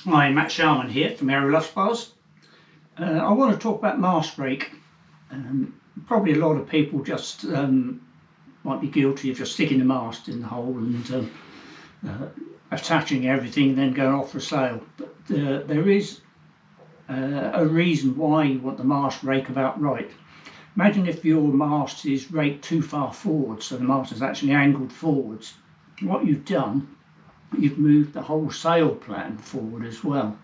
Hi, Matt Sharman here from Aerolux Bars. I want to talk about mast rake. Probably a lot of people just might be guilty of just sticking the mast in the hole and attaching everything and then going off for sale. But there is a reason why you want the mast rake about right. Imagine if your mast is raked too far forward, so the mast is actually angled forwards. What you've done, you've moved the whole sail plan forward as well.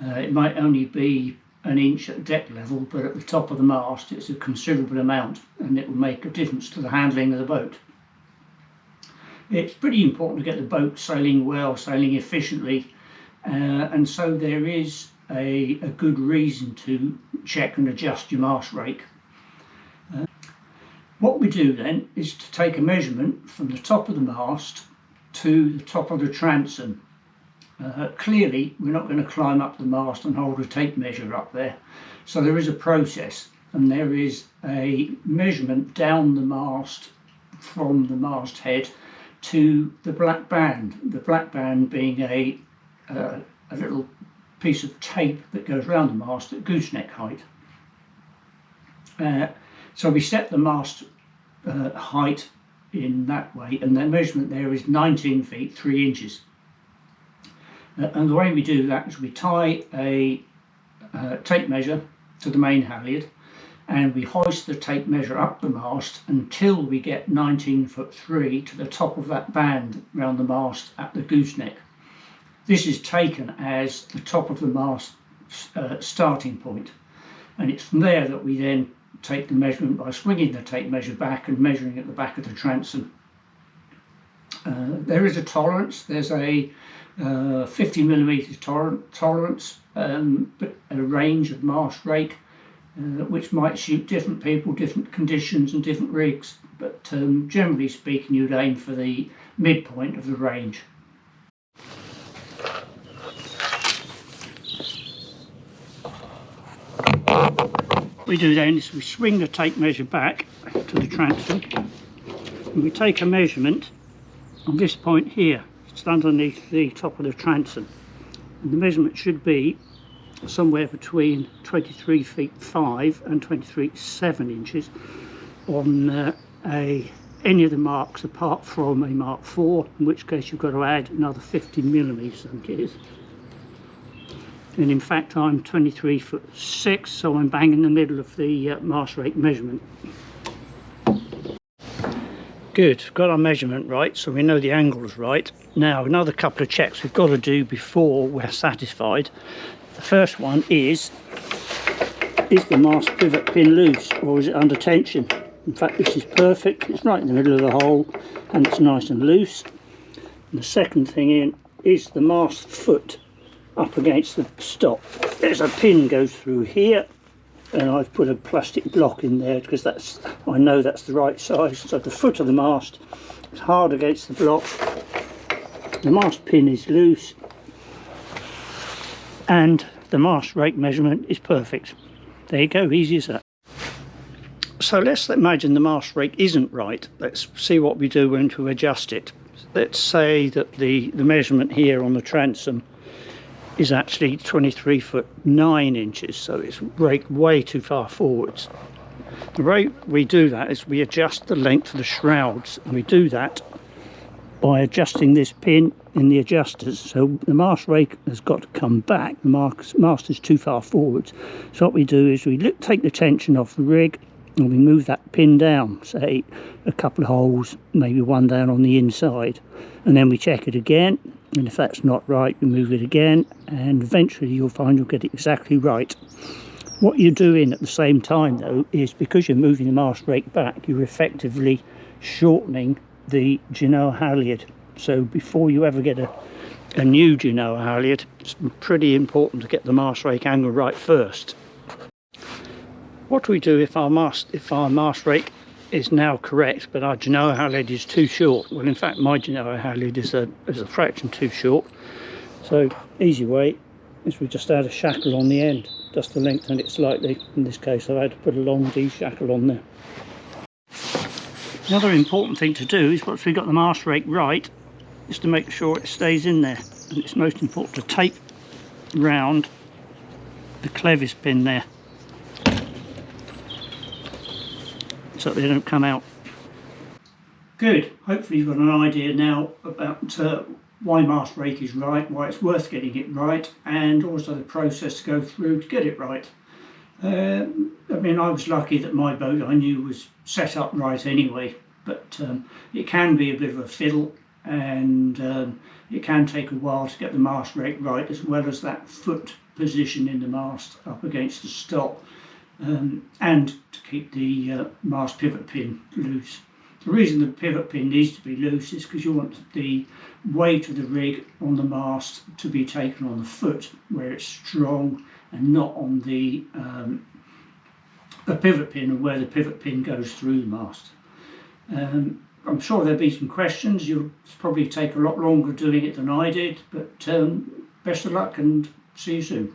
It might only be an inch at deck level, but at the top of the mast it's a considerable amount, and it will make a difference to the handling of the boat. It's pretty important to get the boat sailing well, sailing efficiently, and so there is a good reason to check and adjust your mast rake. What we do then is to take a measurement from the top of the mast to the top of the transom. Clearly we're not going to climb up the mast and hold a tape measure up there, so there is a process, and there is a measurement down the mast from the masthead to the black band. The black band being a little piece of tape that goes around the mast at gooseneck height. So we set the mast height in that way, and the measurement there is 19 feet 3 inches. And the way we do that is we tie a tape measure to the main halyard, and we hoist the tape measure up the mast until we get 19 foot 3 to the top of that band round the mast at the gooseneck. This is taken as the top of the mast starting point, and it's from there that we then take the measurement by swinging the tape measure back and measuring at the back of the transom. There is a tolerance. There's a 50mm tolerance, but a range of mast rake which might suit different people, different conditions and different rigs, but generally speaking you'd aim for the midpoint of the range. What we do then is we swing the tape measure back to the transom, and we take a measurement on this point here. It's underneath the top of the transom, and the measurement should be somewhere between 23 feet 5 and 23 feet 7 inches on any of the marks apart from a Mark 4, in which case you've got to add another 50mm, I think it is. And in fact I'm 23 foot 6, so I'm bang in the middle of the mast rake measurement. Good, got our measurement right, so we know the angle's right. Now another couple of checks we've got to do before we're satisfied. The first one is the mast pivot pin loose, or is it under tension? In fact this is perfect, it's right in the middle of the hole and it's nice and loose. And the second thing is the mast foot up against the stop. There's a pin goes through here, and I've put a plastic block in there because I know that's the right size. So the foot of the mast is hard against the block, the mast pin is loose, and the mast rake measurement is perfect. There you go, easy as that. So let's imagine the mast rake isn't right. Let's see what we do when to adjust it. Let's say that the measurement here on the transom is actually 23 foot 9 inches, so it's raked way too far forwards. The way we do that is we adjust the length of the shrouds, and we do that by adjusting this pin in the adjusters. So the mast rake has got to come back, the mast is too far forwards. So what we do is we take the tension off the rig and we move that pin down, say a couple of holes, maybe one down on the inside, and then we check it again, and if that's not right we move it again, and eventually you'll find you'll get it exactly right. What you're doing at the same time though is, because you're moving the mast rake back, you're effectively shortening the Genoa halyard. So before you ever get a new Genoa halyard, it's pretty important to get the mast rake angle right first. What do we do if our mast rake is now correct but our Genoa halyard is too short? Well, in fact my Genoa halyard is a fraction too short. So easy way is we just add a shackle on the end just to lengthen it slightly. In this case I've had to put a long D shackle on there. The other important thing to do is, once we've got the mast rake right, is to make sure it stays in there, and it's most important to tape round the clevis pin there, so they don't come out. Good. Hopefully you've got an idea now about why mast rake is right, why it's worth getting it right, and also the process to go through to get it right. I mean, I was lucky that my boat I knew was set up right anyway, but it can be a bit of a fiddle, and it can take a while to get the mast rake right, as well as that foot position in the mast up against the stop, and to keep the mast pivot pin loose. The reason the pivot pin needs to be loose is because you want the weight of the rig on the mast to be taken on the foot where it's strong, and not on the pivot pin, and where the pivot pin goes through the mast. I'm sure there'll be some questions. You'll probably take a lot longer doing it than I did, but best of luck and see you soon.